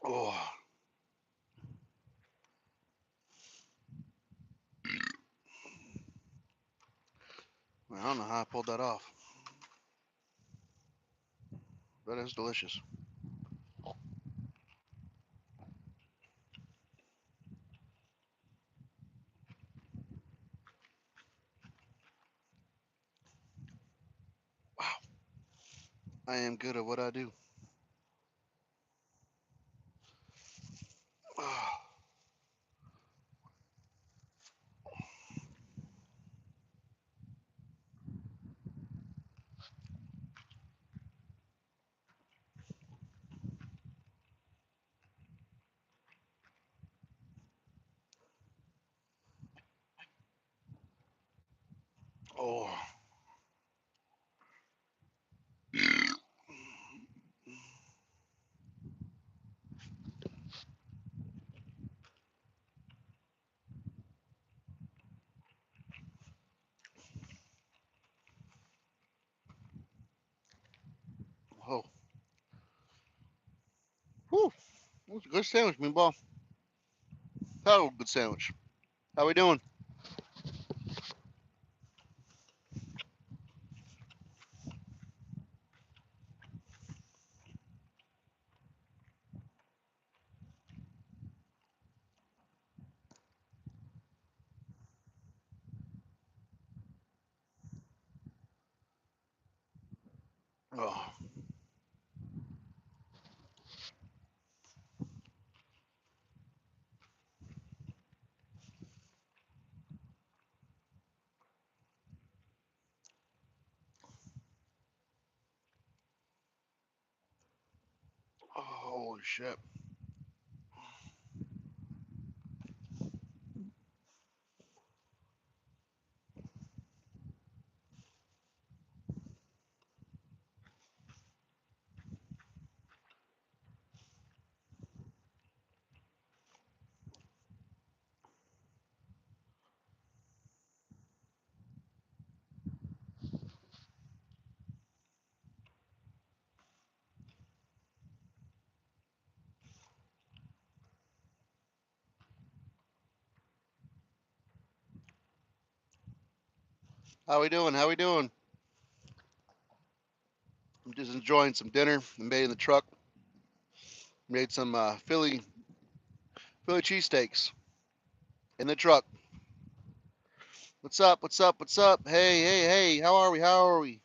Oh, I don't know how I pulled that off. That is delicious. Wow, I am good at what I do. Oh, oh, whew. That was a good sandwich, meatball. That was a good sandwich. How we doing? Oh, oh, holy shit. How we doing? How we doing? I'm just enjoying some dinner. I made in the truck. Made some Philly cheesesteaks in the truck. What's up? What's up? What's up? Hey, hey, hey. How are we? How are we?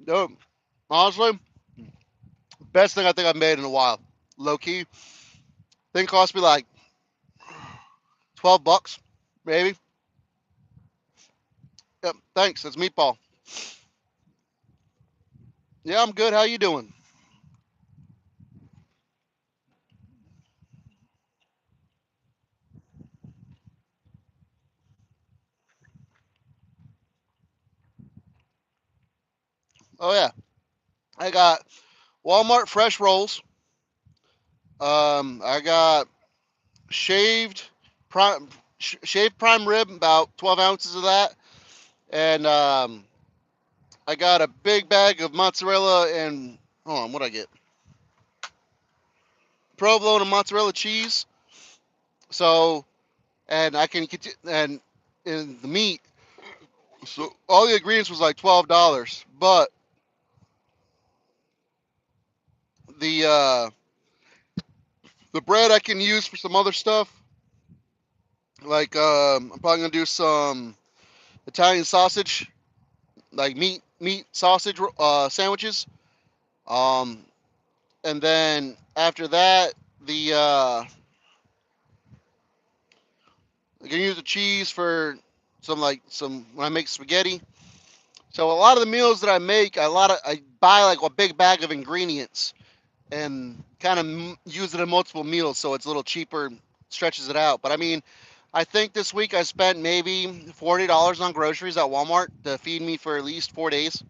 No, honestly, best thing I think I've made in a while. Low key. Thing cost me like $12, maybe. Yep. Thanks. That's meatball. Yeah, I'm good. How you doing? Oh yeah, I got Walmart fresh rolls. I got shaved shaved prime rib, about 12 ounces of that, and I got a big bag of mozzarella and hold on, what I get? Provolone and mozzarella cheese. So, and I can and in the meat. So all the ingredients was like $12, but the the bread I can use for some other stuff. Like I'm probably gonna do some Italian sausage, like meat sausage sandwiches. Um, and then after that, the I can use the cheese for some when I make spaghetti. So a lot of the meals that I make, I buy like a big bag of ingredients and kind of use it in multiple meals, so it's a little cheaper, stretches it out. But I mean, I think this week I spent maybe $40 on groceries at Walmart to feed me for at least 4 days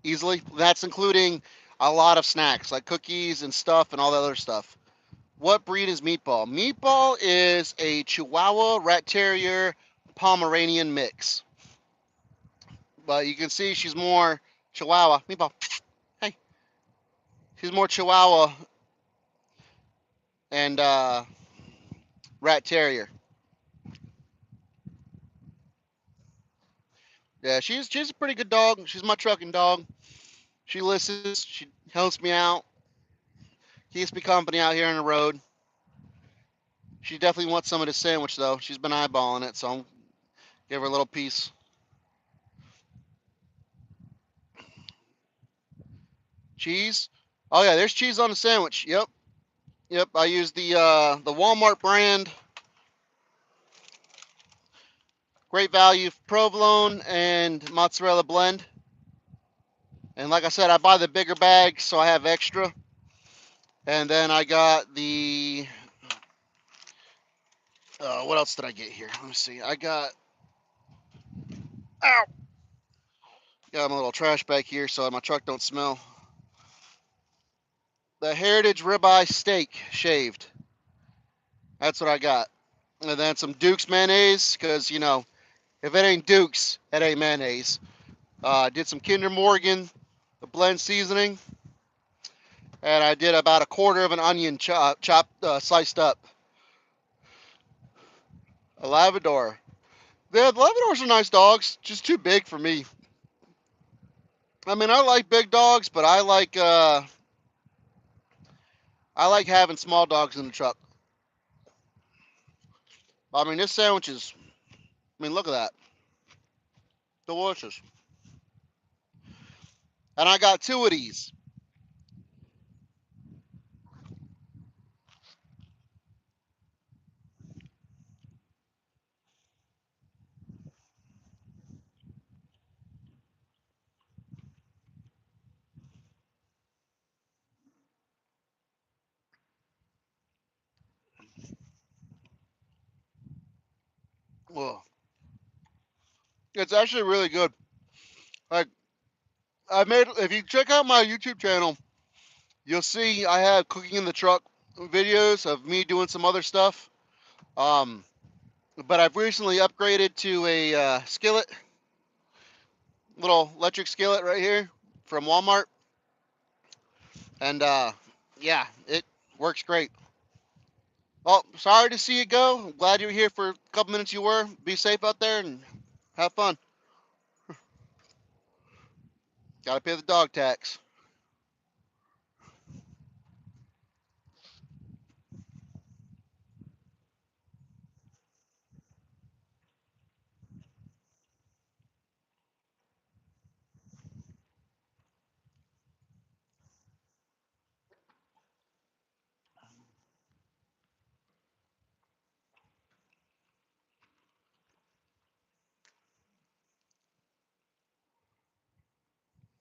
easily. That's including a lot of snacks like cookies and stuff and all the other stuff. What breed is Meatball? Meatball is a Chihuahua, Rat Terrier, Pomeranian mix. But you can see she's more Chihuahua. Meatball. Hey, She's more Chihuahua and Rat Terrier. Yeah, she's a pretty good dog. She's my trucking dog. She listens. She helps me out. Keeps me company out here on the road. She definitely wants some of this sandwich though. She's been eyeballing it, so I'll give her a little piece. Cheese. Oh yeah, there's cheese on the sandwich. Yep, yep. I use the Walmart brand, Great Value provolone and mozzarella blend. And like I said, I buy the bigger bag so I have extra. And then I got the what else did I get here? Let me see. I got ow. Got my little trash bag here so my truck don't smell. The Heritage ribeye steak shaved. That's what I got. And then some Duke's mayonnaise because if it ain't Duke's, it ain't mayonnaise. I did some Kinder Morgan, the blend seasoning, and I did about a quarter of an onion chopped, sliced up. A Labrador. Yeah, the Labradors are nice dogs, just too big for me. I mean, I like big dogs, but I like having small dogs in the truck. I mean, this sandwich is. I mean, look at that, delicious. And I got two of these. Well, it's actually really good. Like I made. If you check out my YouTube channel, you'll see I have cooking in the truck videos of me doing some other stuff. Um, but I've recently upgraded to a skillet, little electric skillet right here from Walmart, and yeah, it works great. Well, sorry to see you go. I'm glad you were here for a couple minutes. You were. Be safe out there and have fun. Gotta pay the dog tax.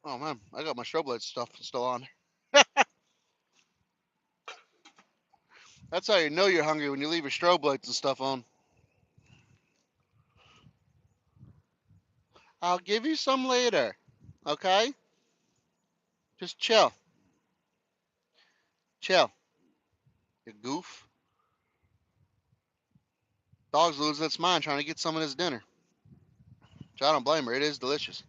Oh man, I got my strobe light stuff still on. That's how you know you're hungry when you leave your strobe lights and stuff on. I'll give you some later. Okay? Just chill. Chill. You goof. Dog's losing its mind trying to get some of this dinner. Which I don't blame her. It is delicious.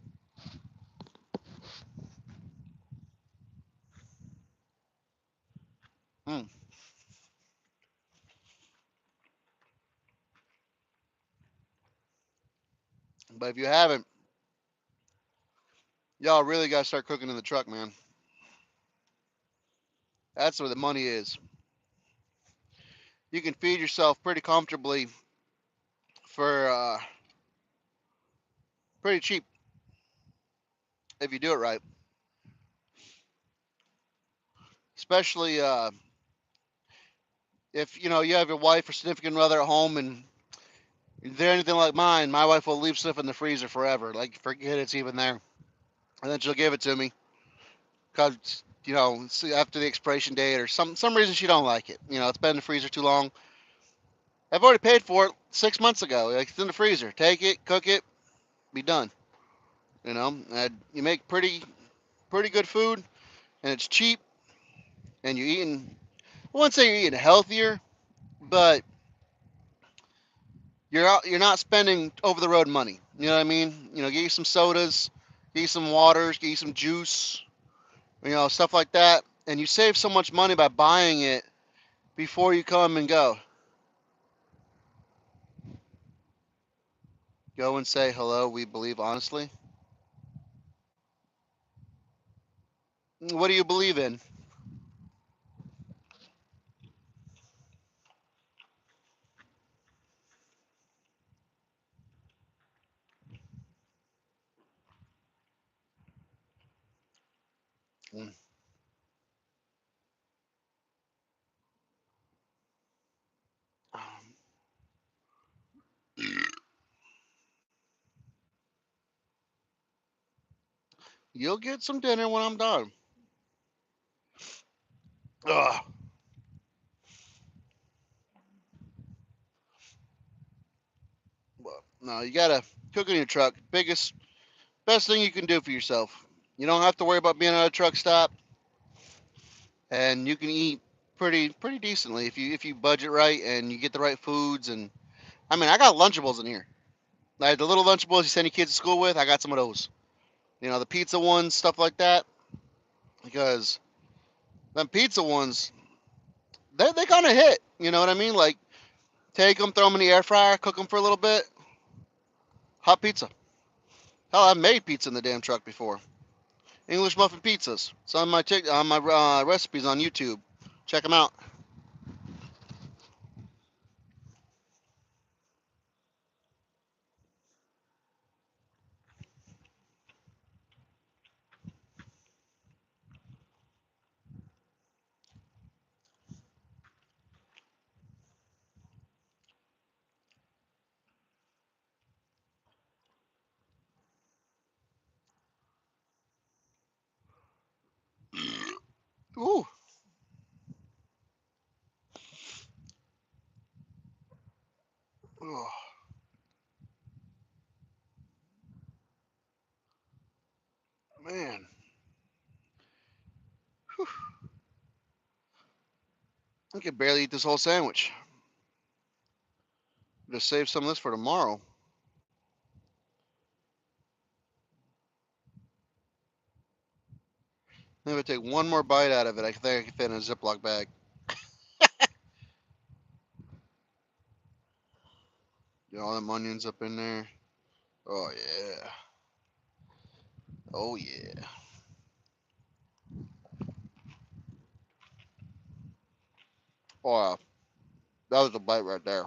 Mm. But if you haven't, y'all really gotta start cooking in the truck, man. That's where the money is. You can feed yourself pretty comfortably for pretty cheap if you do it right. Especially if you have your wife or significant other at home and if they're anything like mine, my wife will leave stuff in the freezer forever. Like forget it's even there, and then she'll give it to me because after the expiration date or some reason she don't like it. It's been in the freezer too long. I've already paid for it 6 months ago. Like it's in the freezer. Take it, cook it, be done. And you make pretty good food, and it's cheap, and you're eating. I wouldn't say you're eating healthier, but you're not spending over the road money. You know what I mean? Get you some sodas, get you some waters, get you some juice, stuff like that. and you save so much money by buying it before you come and go. Go and say hello. We believe honestly. What do you believe in? Mm. You'll get some dinner when I'm done. Ugh. Well, no, you gotta cook in your truck. Best thing you can do for yourself. You don't have to worry about being at a truck stop, and you can eat pretty decently if you budget right and you get the right foods. And I mean, I got Lunchables in here. Like the little Lunchables you send your kids to school with. I got some of those. You know, the pizza ones, stuff like that. Because them pizza ones, they kind of hit. You know what I mean? Like take them, throw them in the air fryer, cook them for a little bit. Hot pizza. Hell, I've made pizza in the damn truck before. English muffin pizzas. It's on my recipes on YouTube. Check them out. Ooh. Oh, man. Whew. I could barely eat this whole sandwich. Just save some of this for tomorrow. I'm gonna take one more bite out of it. I think I can fit in a Ziploc bag. Get all them onions up in there. Oh yeah. Oh yeah. Oh, wow. That was a bite right there.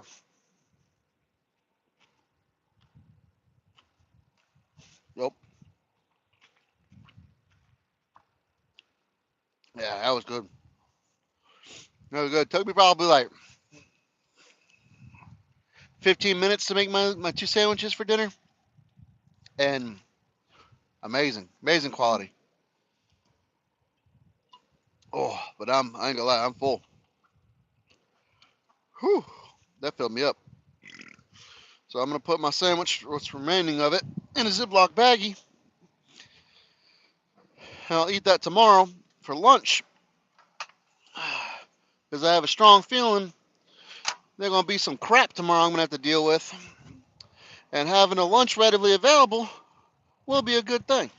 Yep. Yeah, that was good. That was good. Took me probably like 15 minutes to make my two sandwiches for dinner, and amazing quality. Oh, but I ain't gonna lie, I'm full. Whew, that filled me up. So I'm gonna put my sandwich, what's remaining of it, in a Ziploc baggie, and I'll eat that tomorrow for lunch. Because I have a strong feeling there's gonna be some crap tomorrow I'm gonna have to deal with, and having a lunch readily available will be a good thing.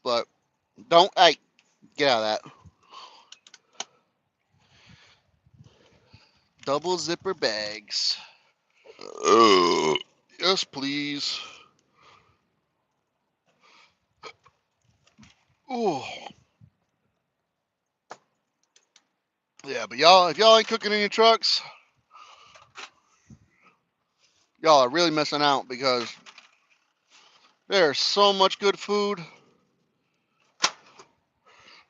But don't, hey, get out of that. Double zipper bags. Yes, please. Oh, yeah, but y'all, if y'all ain't cooking in your trucks, y'all are really missing out because there's so much good food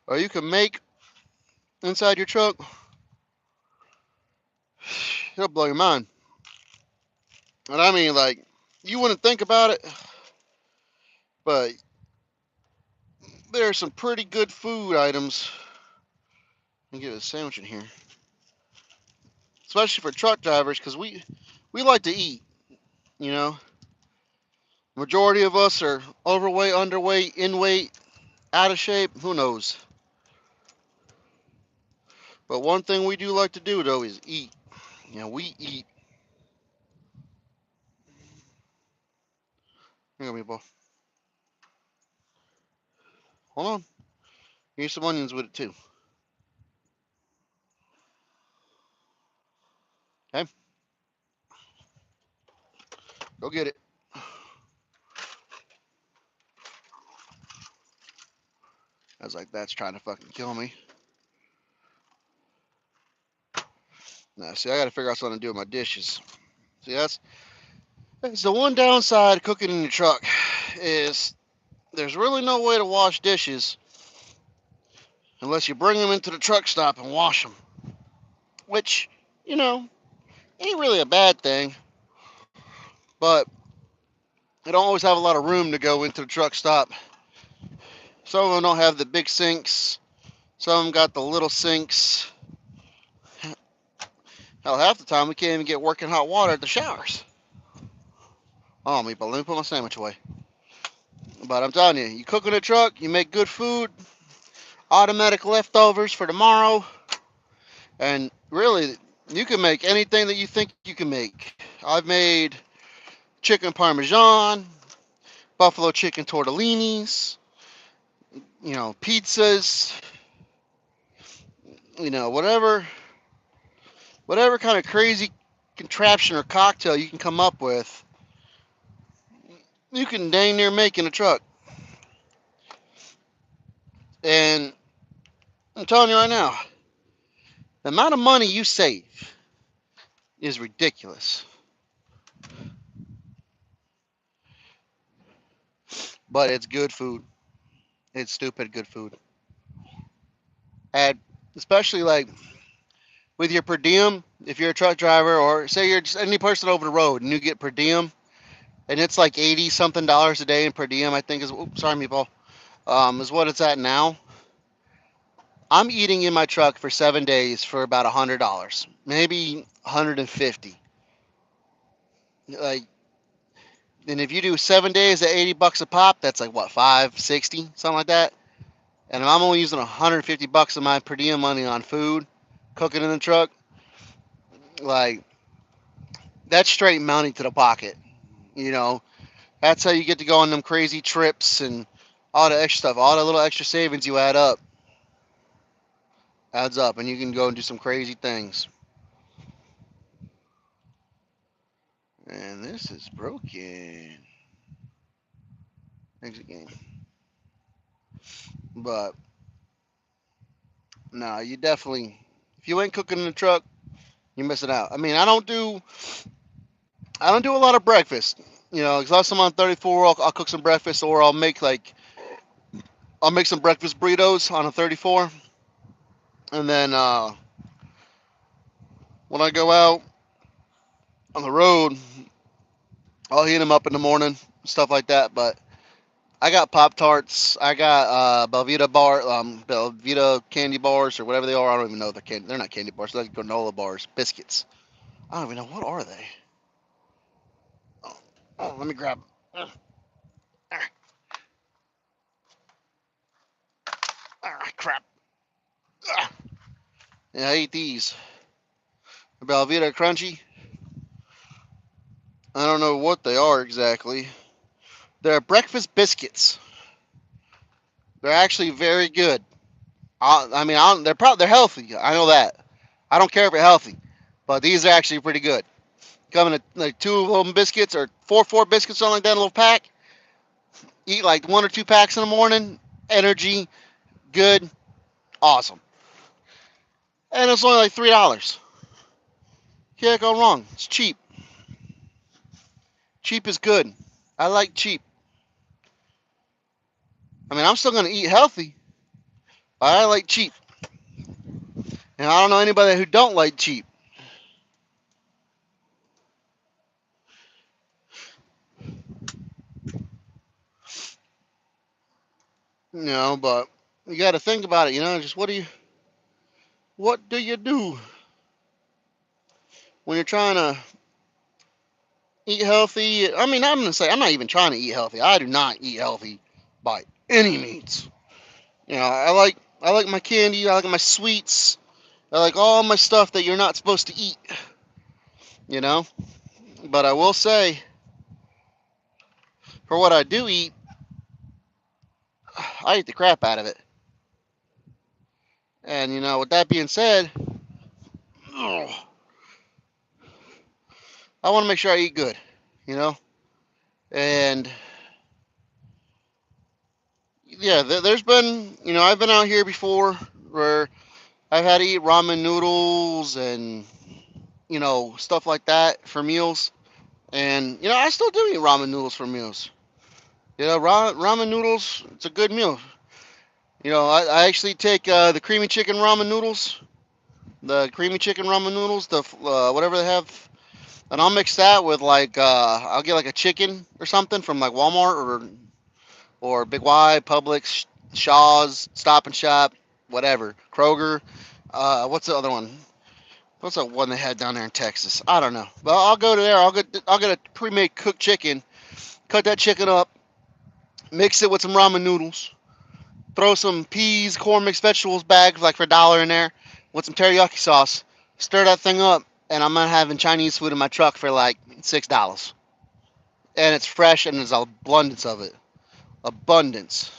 or you can make inside your truck. It'll blow your mind. And I mean, like, you wouldn't think about it, but there's some pretty good food items. Let me get a sandwich in here, especially for truck drivers, because we like to eat. You know, majority of us are overweight, underweight, in weight, out of shape. Who knows? But one thing we do like to do though is eat. You know, we eat. Here, me, boy. Hold on. Here's some onions with it too. Okay, go get it. I was like, that's trying to fucking kill me. Now, see, I got to figure out something to do with my dishes. See, that's the one downside of cooking in your truck is there's really no way to wash dishes unless you bring them into the truck stop and wash them, which, you know, ain't really a bad thing, but they don't always have a lot of room to go into the truck stop. Some of them don't have the big sinks. Some of them got the little sinks. Hell, half the time we can't even get working hot water at the showers. Oh, but let me put my sandwich away. But I'm telling you, you cook in a truck, you make good food, automatic leftovers for tomorrow, and really, you can make anything that you think you can make. I've made chicken parmesan, buffalo chicken tortellinis, pizzas, whatever kind of crazy contraption or cocktail you can come up with, you can dang near make in a truck. And I'm telling you right now, the amount of money you save is ridiculous. But it's good food. It's stupid good food. And especially like with your per diem, if you're a truck driver or say you're just any person over the road and you get per diem, and it's like 80 something dollars a day in per diem, I think is, oops, sorry, meatball, is what it's at now. I'm eating in my truck for 7 days for about $100, maybe 150. Like, and if you do 7 days at $80 a pop, that's like what, 560, something like that. And if I'm only using $150 of my per diem money on food, cooking in the truck, like that's straight money to the pocket. You know, that's how you get to go on them crazy trips and all the extra stuff, all the little extra savings you add up, adds up, and you can go and do some crazy things. And this is broken. Exit game. But no, you definitely, if you ain't cooking in the truck, you're missing out. I mean, I don't do a lot of breakfast. Because I'm on 34, I'll cook some breakfast, or I'll make some breakfast burritos on a 34, and then when I go out on the road, I'll heat them up in the morning, stuff like that. But I got Pop Tarts, I got Belvita candy bars or whatever they are. I don't even know they're not candy bars. They're like granola bars, biscuits. I don't even know what are they. Let me grab. Uh, Crap. Yeah, I ate these. Belvita crunchy. I don't know what they are exactly. They're breakfast biscuits. They're actually very good. They're healthy. I know that. I don't care if they're healthy, but these are actually pretty good. Coming in like two of them biscuits or four biscuits, something like that, in a little pack. Eat like one or two packs in the morning. Energy, good, awesome. And it's only like $3. Can't go wrong. It's cheap. Cheap is good. I like cheap. I mean, I'm still gonna eat healthy, but I like cheap. And I don't know anybody who don't like cheap. But you got to think about it. Just what do you do when you're trying to eat healthy? I mean, I'm gonna say I'm not even trying to eat healthy. I do not eat healthy by any means. I like my candy. I like my sweets. I like all my stuff that you're not supposed to eat. You know, but I will say, for what I do eat, I eat the crap out of it. And with that being said, I want to make sure I eat good. You know, and yeah, there's been I've been out here before where I've had to eat ramen noodles and stuff like that for meals. And I still do eat ramen noodles for meals. Ramen noodles, it's a good meal. I actually take the creamy chicken ramen noodles, the whatever they have, and I'll mix that with like I'll get like a chicken or something from like Walmart or Big Y, Publix, Shaw's, Stop and Shop, whatever, Kroger. What's the other one? What's that one they had down there in Texas? I don't know. But I'll go to there. I'll get a pre-made cooked chicken. Cut that chicken up. Mix it with some ramen noodles. Throw some peas, corn mixed vegetables bags like for $1 in there with some teriyaki sauce. Stir that thing up, and I'm not having Chinese food in my truck for like $6. And it's fresh, and there's an abundance of it. Abundance.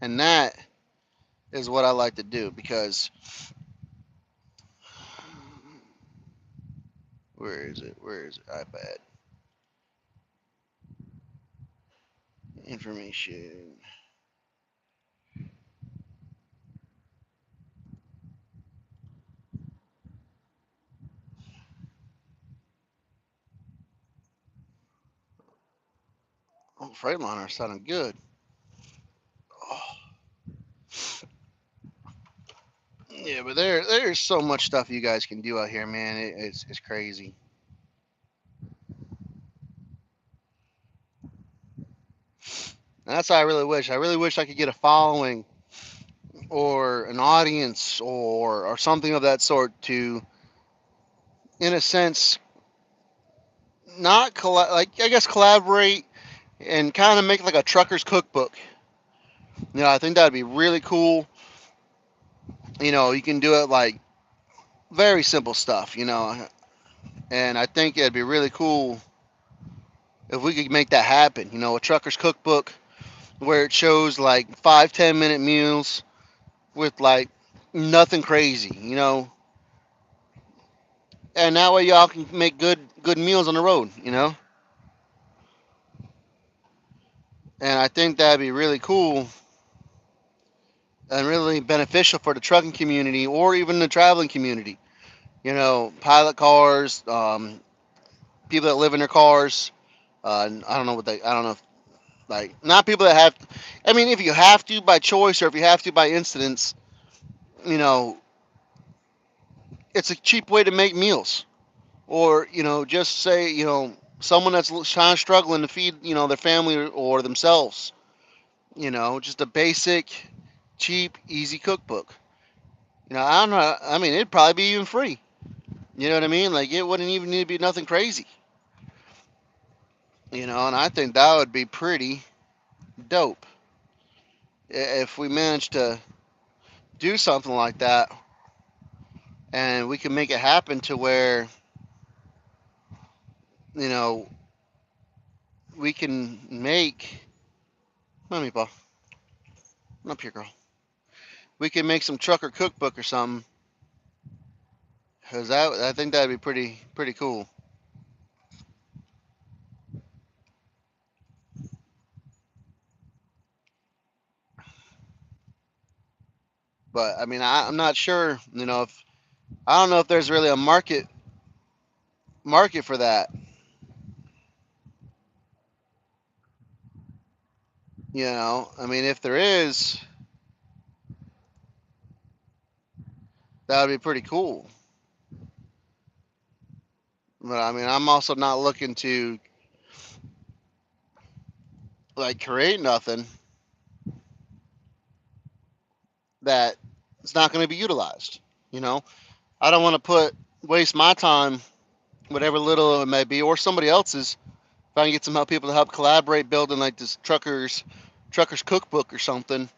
And that is what I like to do because where is it? Where is it? iPad information. Oh, Freightliner sounding good. Oh, yeah, but there's so much stuff you guys can do out here, man. It's crazy. And that's how I really wish. I really wish I could get a following or an audience or something of that sort to, in a sense, not like I guess collaborate and kind of make like a trucker's cookbook. I think that'd be really cool. You can do it like very simple stuff. And I think it'd be really cool if we could make that happen. A trucker's cookbook where it shows like 5-10 minute meals with like nothing crazy. And that way y'all can make good meals on the road. And I think that'd be really cool and really beneficial for the trucking community or even the traveling community. Pilot cars, people that live in their cars. I don't know what they. I don't know if like not people that have. I mean, if you have to by choice or if you have to by incidents, you know, it's a cheap way to make meals. Or just say someone that's kind of struggling to feed their family or themselves. Just a basic, cheap, easy cookbook. I don't know. I mean, it'd probably be even free. You know what I mean? Like it wouldn't even need to be nothing crazy. And I think that would be pretty dope if we managed to do something like that, and we can make it happen to where you know we can make. Let me, Paul. Come up here, girl. We can make some trucker cookbook or something. Cause I think that'd be pretty cool. But I mean, I'm not sure. If I don't know if there's really a market for that. I mean, if there is, that would be pretty cool. But I mean, I'm also not looking to like create nothing that it's not going to be utilized. You know, I don't want to put waste my time, whatever little it may be, or somebody else's. If I can get some help, people to help collaborate, building like this truckers cookbook or something,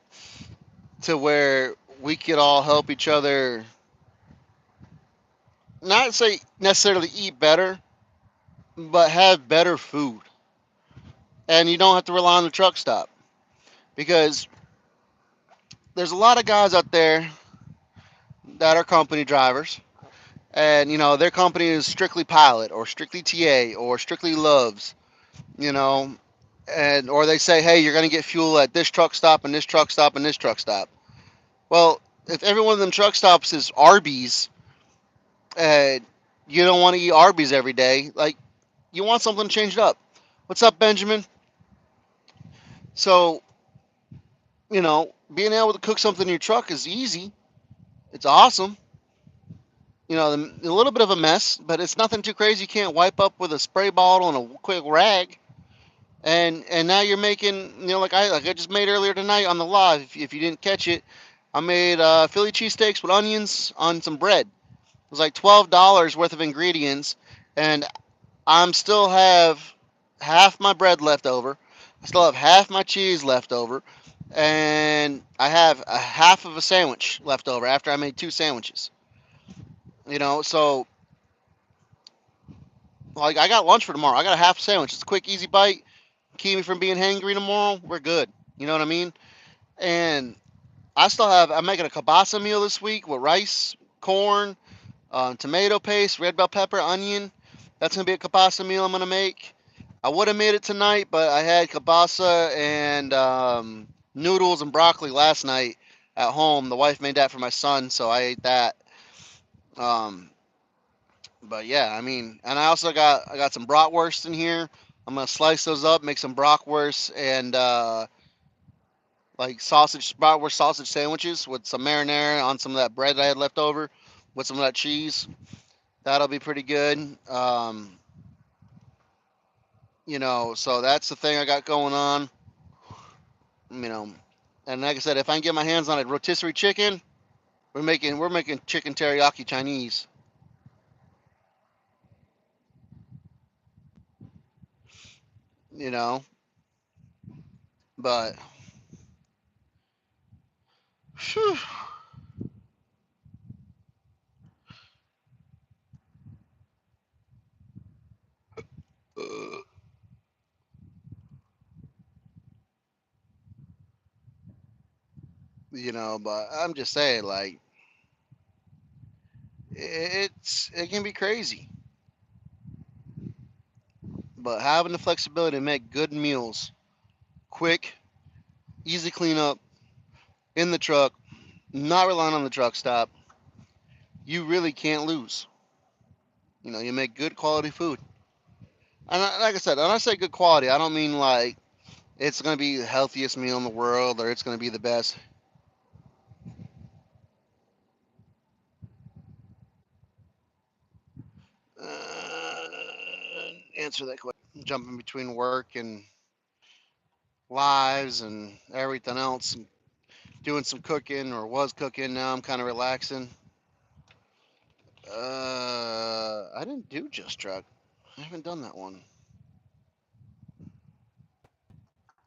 to where we could all help each other. Not say necessarily eat better, but have better food. and you don't have to rely on the truck stop because there's a lot of guys out there that are company drivers, and their company is strictly pilot or strictly TA or strictly loves, you know, and or they say, hey, you're going to get fuel at this truck stop and this truck stop and this truck stop. Well, if every one of them truck stops is Arby's, and you don't want to eat Arby's every day, like you want something changed up. What's up, Benjamin? So, being able to cook something in your truck is easy. It's awesome. A little bit of a mess, but it's nothing too crazy. You can't wipe up with a spray bottle and a quick rag. And now you're making, like I just made earlier tonight on the live. If you didn't catch it, I made Philly cheesesteaks with onions on some bread. It was like $12 worth of ingredients, and I'm still have half my bread left over. I still have half my cheese left over, and I have a half of a sandwich left over after I made two sandwiches. So like I got lunch for tomorrow. I got a half sandwich. It's a quick, easy bite. Keep me from being hangry tomorrow. We're good. You know what I mean? And I'm making a kielbasa meal this week with rice, corn, tomato paste, red bell pepper, onion. That's gonna be a kielbasa meal I'm gonna make. I would have made it tonight, but I had kielbasa and noodles and broccoli last night at home. The wife made that for my son, so I ate that. Um, but yeah, I mean, and I got some bratwurst in here. I'm gonna slice those up, make some bratwurst and like bratwurst sausage sandwiches with some marinara on some of that bread I had left over, with some of that cheese. That'll be pretty good. So that's the thing I got going on. You know, and like I said, if I can get my hands on a rotisserie chicken, we're making chicken teriyaki Chinese. You know, but whew, uh, but I'm just saying, like it can be crazy, but having the flexibility to make good meals, quick, easy cleanup in the truck, not relying on the truck stop, you really can't lose. You make good quality food. And like I said, when I say good quality, I don't mean like it's going to be the healthiest meal in the world or it's going to be the best. Answer that question. Jumping between work and lives and everything else, and doing some cooking or was cooking. Now I'm kind of relaxing. I didn't do Just Truck. I haven't done that one.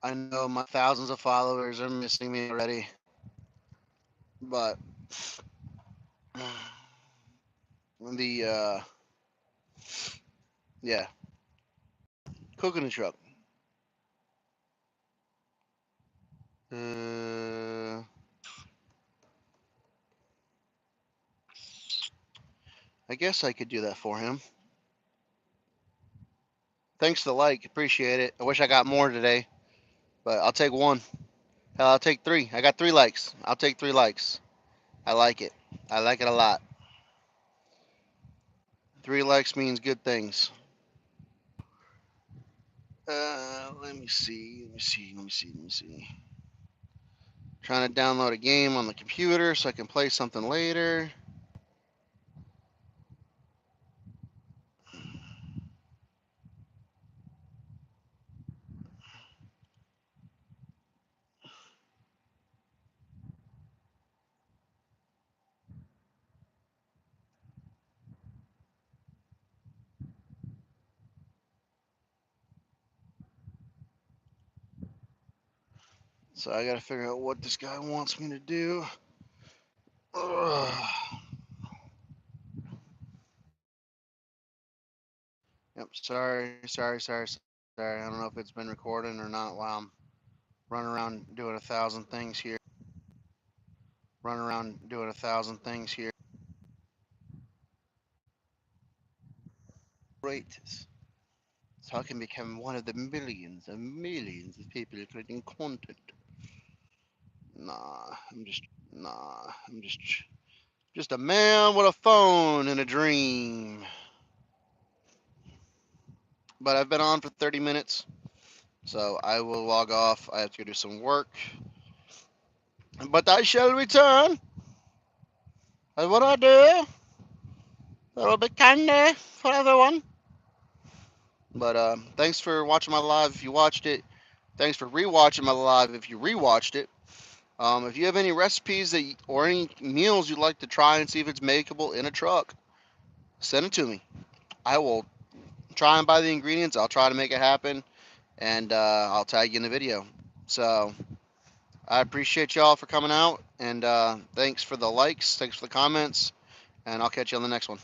I know my thousands of followers are missing me already, but the yeah, cooking the truck. Uh, I guess I could do that for him. Thanks to the like, appreciate it. I wish I got more today, but I'll take one. Hell, I'll take three. I got 3 likes. I'll take 3 likes. I like it. I like it a lot. 3 likes means good things. Let me see. Let me see. Let me see. Let me see. Trying to download a game on the computer so I can play something later. So I got to figure out what this guy wants me to do. Ugh. Yep. Sorry. Sorry. Sorry. Sorry. Sorry, I don't know if it's been recording or not while I'm running around doing 1,000 things here. Running around doing 1,000 things here. Greatest. So I can become one of the millions and millions of people creating content. I'm just a man with a phone and a dream. But I've been on for 30 minutes, so I will log off. I have to go do some work. But I shall return. And what I do, it'll be candy for everyone. But thanks for watching my live if you watched it. Thanks for rewatching my live if you rewatched it. If you have any recipes or any meals you'd like to try and see if it's makeable in a truck, send it to me. I will try and buy the ingredients. I'll try to make it happen, and I'll tag you in the video. So I appreciate y'all for coming out, and thanks for the likes, thanks for the comments, and I'll catch you on the next one.